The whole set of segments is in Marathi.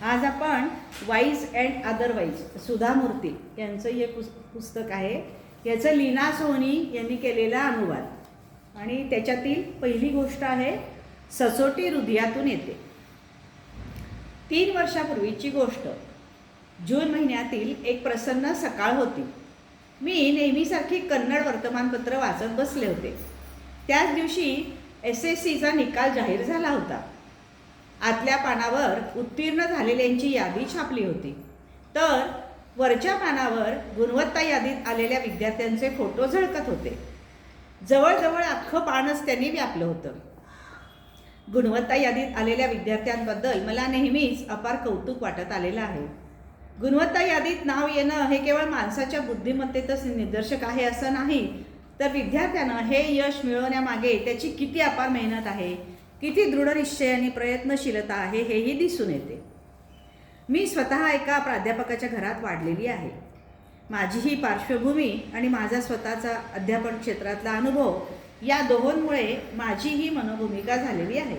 आज आपण वाईज अँड अदरवाईज सुधा मूर्ती यांचं हे पुस्तक आहे. याचं लीना सोहनी यांनी केलेला अनुवाद आणि त्याच्यातील पहिली गोष्ट आहे सचोटी हृदयातून येते. 3 वर्षापूर्वीची गोष्ट. जून महिन्यातील एक प्रसन्न सकाळ होती. मी नेहमीसारखी कन्नड वर्तमानपत्र वाचत बसले होते. त्याच दिवशी SSCचा निकाल जाहीर झाला होता. आतल्या पानावर उत्तीर्ण झालेल्यांची यादी छापली होती, तर वरच्या पानावर गुणवत्ता यादीत आलेल्या विद्यार्थ्यांचे फोटो झळकत होते. जवळजवळ अख्खं पानच त्यांनी व्यापलं होतं. गुणवत्ता यादीत आलेल्या विद्यार्थ्यांबद्दल मला नेहमीच अपार कौतुक वाटत आलेलं आहे. गुणवत्ता यादीत नाव येणं हे केवळ माणसाच्या बुद्धिमत्तेतच निदर्शक आहे असं नाही, तर विद्यार्थ्यानं हे यश मिळवण्यामागे त्याची किती अपार मेहनत आहे, किती दृढनिश्चय आणि प्रयत्नशीलता आहे हेही दिसून येते. मी स्वतः एका प्राध्यापकाच्या घरात वाढलेली आहे. माझी ही पार्श्वभूमी आणि माझा स्वतःचा अध्यापन क्षेत्रातला अनुभव या दोहोंमुळे माझी ही मनोभूमिका झालेली आहे.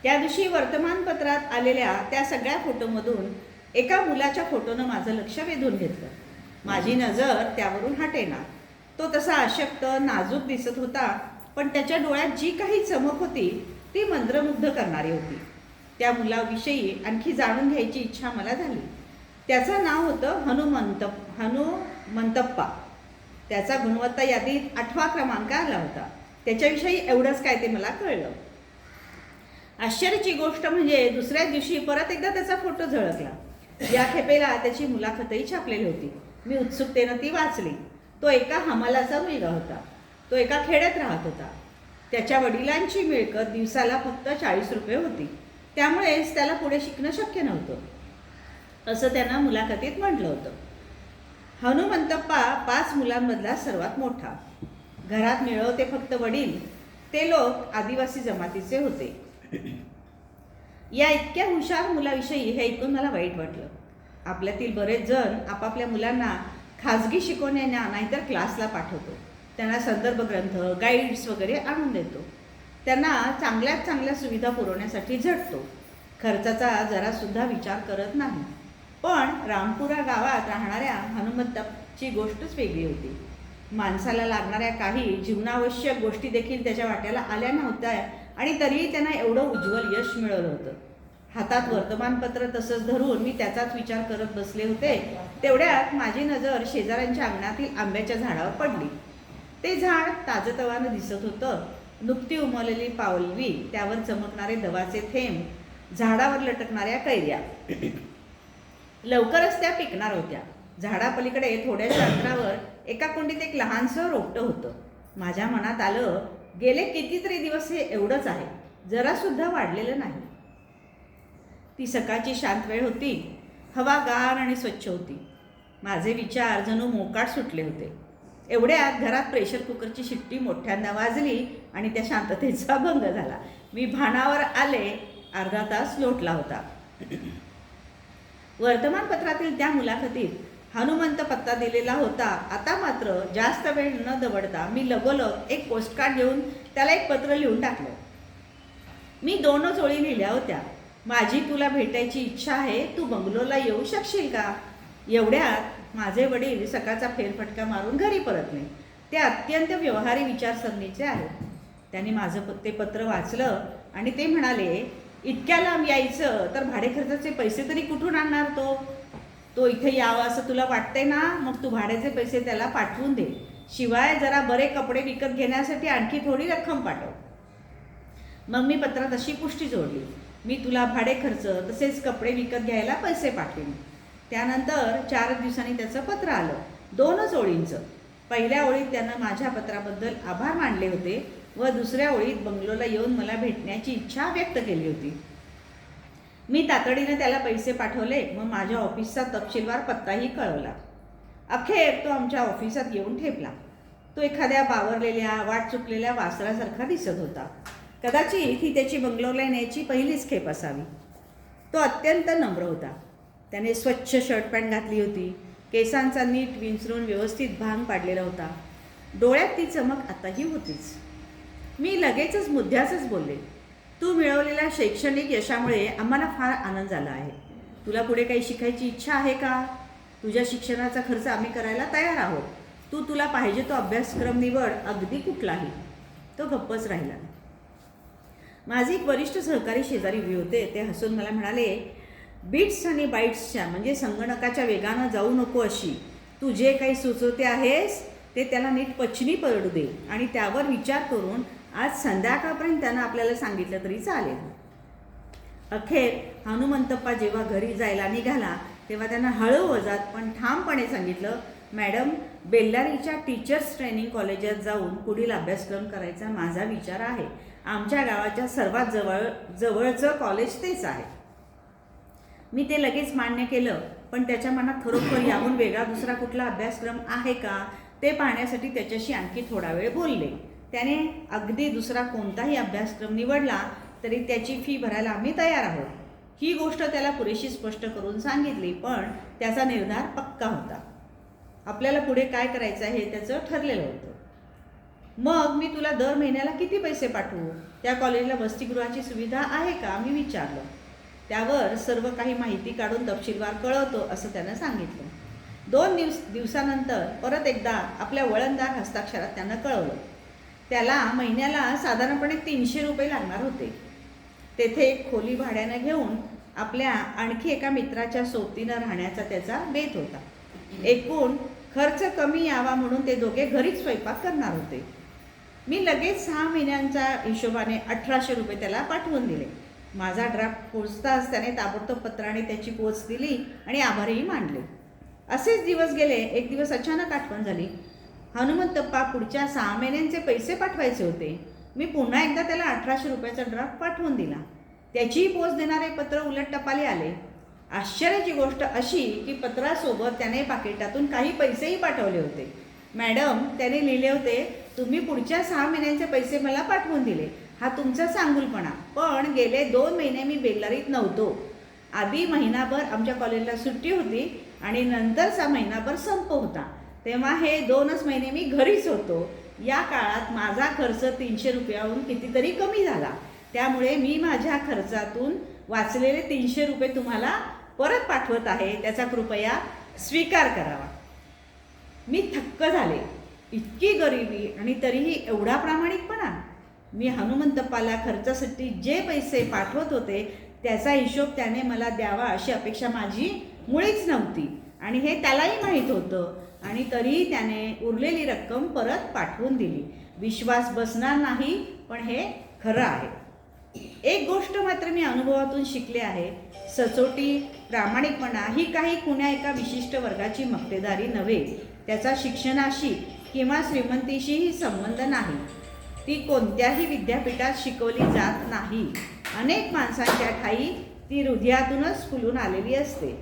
त्या दिवशी वर्तमानपत्रात आलेल्या त्या सगळ्या फोटोमधून एका मुलाच्या फोटोनं माझं लक्ष वेधून घेतलं. माझी नजर त्यावरून हटेना. तो तसा अशक्त नाजूक दिसत होता, पण त्याच्या डोळ्यात जी काही चमक होती ती मंत्रमुग्ध करणारी होती. त्या मुलाविषयी आणखी जाणून घ्यायची इच्छा मला झाली. त्याचं नाव होतं हनुमंतप्पा. त्याचा गुणवत्ता यादीत 8वा क्रमांक आला होता. त्याच्याविषयी एवढंच काय ते मला कळलं. आश्चर्याची गोष्ट म्हणजे दुसऱ्याच दिवशी परत एकदा त्याचा फोटो झळकला. या खेपेला त्याची मुलाखतही छापलेली होती. मी उत्सुकतेनं ती वाचली. तो एका हमालाचा मुलगा होता. तो एका खेड्यात राहत होता. त्याच्या वडिलांची मिळकत दिवसाला फक्त 40 रुपये होती. त्यामुळेच त्याला पुढे शिकणं शक्य नव्हतं असं त्यानं मुलाखतीत म्हटलं होतं. हनुमंतप्पा 5 मुलांमधला सर्वात मोठा. घरात मिळवते फक्त वडील. ते लोक आदिवासी जमातीचे होते. या इतक्या हुशार मुलाविषयी हे ऐकून मला वाईट वाटलं. आपल्यातील बरेच जण आपापल्या मुलांना खाजगी शिकवण्यांना नाहीतर क्लासला पाठवतो. त्यांना संदर्भ ग्रंथ, गाईड्स वगैरे आणून देतो. त्यांना चांगल्यात चांगल्या सुविधा पुरवण्यासाठी झटतो. खर्चाचा जरासुद्धा विचार करत नाही. पण रामपुरा गावात राहणाऱ्या हनुमंतची गोष्टच वेगळी होती. माणसाला लागणाऱ्या काही जीवनावश्यक गोष्टी देखील त्याच्या वाट्याला आल्या नव्हत्या आणि तरीही त्यांना एवढं उज्ज्वल यश मिळवलं होतं. हातात वर्तमानपत्र तसंच धरून मी त्याचाच विचार करत बसले होते. तेवढ्यात माझी नजर शेजाऱ्यांच्या अंगणातील आंब्याच्या झाडावर पडली. ते झाड ताजतवानं दिसत होतं. नुकती उमललेली पावलवी, त्यावर चमकणारे दवाचे थेंब, झाडावर लटकणाऱ्या कैऱ्या. लवकरच त्या पिकणार होत्या. झाडापलीकडे थोड्याशा अंतरावर एका कुंडीत एक लहानसं रोपटं होतं. माझ्या मनात आलं, गेले कितीतरी दिवस हे एवढंच आहे, जरासुद्धा वाढलेलं नाही. ती सकाळची शांत वेळ होती. हवा गार आणि स्वच्छ होती. माझे विचार जणू मोकाट सुटले होते. एवढ्यात घरात प्रेशर कुकरची शिट्टी मोठ्यांदा वाजली आणि त्या शांततेचा भंग झाला. मी भानावर आले. अर्धा तास लोटला होता. वर्तमानपत्रातील त्या मुलाखतीत हनुमंत पत्ता दिलेला होता. आता मात्र जास्त वेळ न दवडता मी लगोलग एक पोस्टकार्ड घेऊन त्याला एक पत्र लिहून टाकलं. मी 2 ओळी लिहिल्या होत्या. माझी तुला भेटायची इच्छा आहे. तू बंगलोरला येऊ शकशील का? एवढ्यात माझे वडील सकाळचा फेरफटका मारून घरी परतले. ते अत्यंत व्यवहारी विचारसरणीचे आहेत. त्यांनी माझं ते पत्र वाचलं आणि ते म्हणाले, इतक्या लांब यायचं तर भाडेखर्चाचे पैसे तरी कुठून आणणार? तो इथे यावं असं तुला वाटतंय ना? मग तू भाड्याचे पैसे त्याला पाठवून दे. शिवाय जरा बरे कपडे विकत घेण्यासाठी आणखी थोडी रक्कम पाठव. मग मी पत्रात अशी पुष्टी जोडली, मी तुला भाडेखर्च तसेच कपडे विकत घ्यायला पैसे पाठवेन. त्यानंतर 4 दिवसांनी त्याचं पत्र आलं. 2 ओळींचं. पहिल्या ओळीत त्यानं माझ्या पत्राबद्दल आभार मानले होते व दुसऱ्या ओळीत बंगलोरला येऊन मला भेटण्याची इच्छा व्यक्त केली होती. मी तातडीने त्याला पैसे पाठवले. मग माझ्या ऑफिसचा तपशीलवार पत्ताही कळवला. अखेर तो आमच्या ऑफिसात येऊन ठेपला. तो एखाद्या बावरलेल्या वाट चुकलेल्या वासरासारखा दिसत होता. कदाचित ही त्याची बंगलोरला येण्याची पहिलीच खेप असावी. तो अत्यंत नम्र होता. त्याने स्वच्छ शर्ट पॅन्ट घातली होती. केसांचा नीट विंचरून व्यवस्थित भांग पाडलेला होता. डोळ्यात ती चमक आताही होतीच. मी लगेचच मुद्द्याचंच बोलले, तू मिळवलेल्या शैक्षणिक यशामुळे आम्हाला फार आनंद झाला आहे. तुला पुढे काही शिकायची इच्छा आहे का? तुझ्या शिक्षणाचा खर्च आम्ही करायला तयार आहोत. तुला पाहिजे तो अभ्यासक्रम निवड, अगदी कुठलाही. तो गप्पच राहिला. माझे एक वरिष्ठ सहकारी शेजारी उभे होते. ते हसून मला म्हणाले, बिट्स आणि बाईट्सच्या म्हणजे संगणकाच्या वेगानं जाऊ नको अशी. तू जे काही सुचवते आहेस ते त्याला नीट पचनी पडू दे आणि त्यावर विचार करून आज संध्याकाळपर्यंत त्यानं आपल्याला सांगितलं तरी चालेल. अखेर हनुमंतप्पा जेव्हा घरी जायला निघाला तेव्हा त्यानं हळूवजात पण ठामपणे सांगितलं, मॅडम, बेल्लारीच्या टीचर्स ट्रेनिंग कॉलेजात जाऊन पुढील अभ्यासक्रम करायचा माझा विचार आहे. आमच्या गावाच्या सर्वात जवळचं कॉलेज तेच आहे. मी ते लगेच मान्य केलं, पण त्याच्या मनात खरोखर याहून वेगळा दुसरा कुठला अभ्यासक्रम आहे का ते पाहण्यासाठी त्याच्याशी आणखी थोडा वेळ बोलले. त्याने अगदी दुसरा कोणताही अभ्यासक्रम निवडला तरी त्याची फी भरायला आम्ही तयार आहोत ही गोष्ट त्याला पुरेशी स्पष्ट करून सांगितली. पण त्याचा निर्धार पक्का होता. आपल्याला पुढे काय करायचं आहे हे त्याचं ठरलेलं होतं. मग मी तुला दर महिन्याला किती पैसे पाठवू? त्या कॉलेजला वसतिगृहाची सुविधा आहे का? मी विचारलं. त्यावर सर्व काही माहिती काढून तपशीलवार कळवतो असं त्यानं सांगितलं. 2 दिवसानंतर परत एकदा आपल्या वळणदार हस्ताक्षरात त्यानं कळवलं. त्याला महिन्याला साधारणपणे 300 रुपये लागणार होते. तेथे एक खोली भाड्यानं घेऊन आपल्या आणखी एका मित्राच्या सोबतीनं राहण्याचा त्याचा बेत होता. एकूण खर्च कमी यावा म्हणून ते दोघे घरीच स्वयंपाक करणार होते. मी लगेच 6 महिन्यांच्या हिशोबाने 1800 रुपये त्याला पाठवून दिले. माझा ड्राफ्ट पोचताच त्याने ताबडतोब पत्राने त्याची पोच दिली आणि आभारही मानले. असेच दिवस गेले. एक दिवस अचानक आठवण झाली, हनुमंतप्पा पुढच्या 6 महिन्यांचे पैसे पाठवायचे होते. मी पुन्हा एकदा त्याला 1800 रुपयाचा ड्राफ्ट पाठवून दिला. त्याचीही पोच देणारे पत्र उलट टपाली आले. आश्चर्याची गोष्ट अशी की पत्रासोबत त्याने पाकिटातून काही पैसेही पाठवले होते. मॅडम, त्याने लिहिले होते, तुम्ही पुढच्या 6 महिन्यांचे पैसे मला पाठवून दिले. हा तुमचा चांगुलपणा, पण गेले 2 महिने मी बेल्लारीत नव्हतो. आधी महिनाभर आमच्या कॉलेजला सुट्टी होती आणि नंतरचा महिनाभर संप होता. तेव्हा हे 2च महिने मी घरीच होतो. या काळात माझा खर्च 300 रुपयाहून कितीतरी कमी झाला. त्यामुळे मी माझ्या खर्चातून वाचलेले 300 रुपये तुम्हाला परत पाठवत आहे. त्याचा कृपया स्वीकार करावा. मी थक्क झाले. इतकी गरिबी आणि तरीही एवढा प्रामाणिकपणा. मी हनुमंतप्पाला खर्चासाठी जे पैसे पाठवत होते त्याचा हिशोब त्याने मला द्यावा अशी अपेक्षा माझी मुळीच नव्हती आणि हे त्यालाही माहीत होतं. आणि तरीही त्याने उरलेली रक्कम परत पाठवून दिली. विश्वास बसणार नाही, पण हे खरं आहे. एक गोष्ट मात्र मी अनुभवातून शिकले आहे, सचोटी, प्रामाणिकपणा ही काही कुण्या एका विशिष्ट वर्गाची मक्तेदारी नव्हे. त्याचा शिक्षणाशी किंवा श्रीमंतीशीही संबंध नाही. ती कोणत्याही विद्यापीठात शिकवली जात नाही. अनेक माणसांच्या ठायी ती हृदयातूनच फुलून आलेली असते.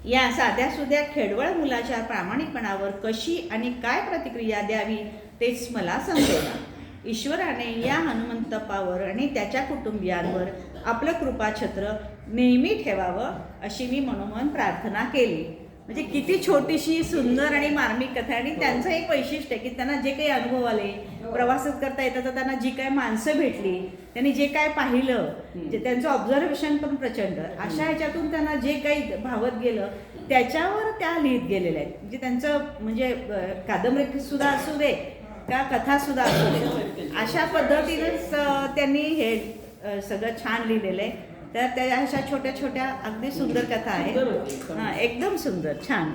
या साध्यासुध्या खेडवळ मुलाच्या प्रामाणिकपणावर कशी आणि काय प्रतिक्रिया द्यावी तेच मला समजेना. ईश्वराने या हनुमंतप्पावर आणि त्याच्या कुटुंबियांवर आपलं कृपाछत्र नेहमी ठेवावं अशी मी मनोमन प्रार्थना केली. म्हणजे किती छोटीशी सुंदर आणि मार्मिक कथा. आणि त्यांचं एक वैशिष्ट्य आहे की त्यांना जे काही अनुभव आले, प्रवासात करता येतात, तर त्यांना जी काय माणसं भेटली, त्यांनी जे काय पाहिलं, जे त्यांचं ऑब्झर्वेशन पण प्रचंड, अशा ह्याच्यातून त्यांना जे काही भावत गेलं त्याच्यावर त्या लिहित गेलेल्या आहेत. म्हणजे त्यांचं म्हणजे कादंबरी सुद्धा असू दे का कथासुद्धा असू दे, अशा पद्धतीनेच त्यांनी हे सगळं छान लिहिलेलं आहे. तर त्या अशा छोट्या छोट्या अगदी सुंदर कथा आहेत. हां, एकदम सुंदर, छान.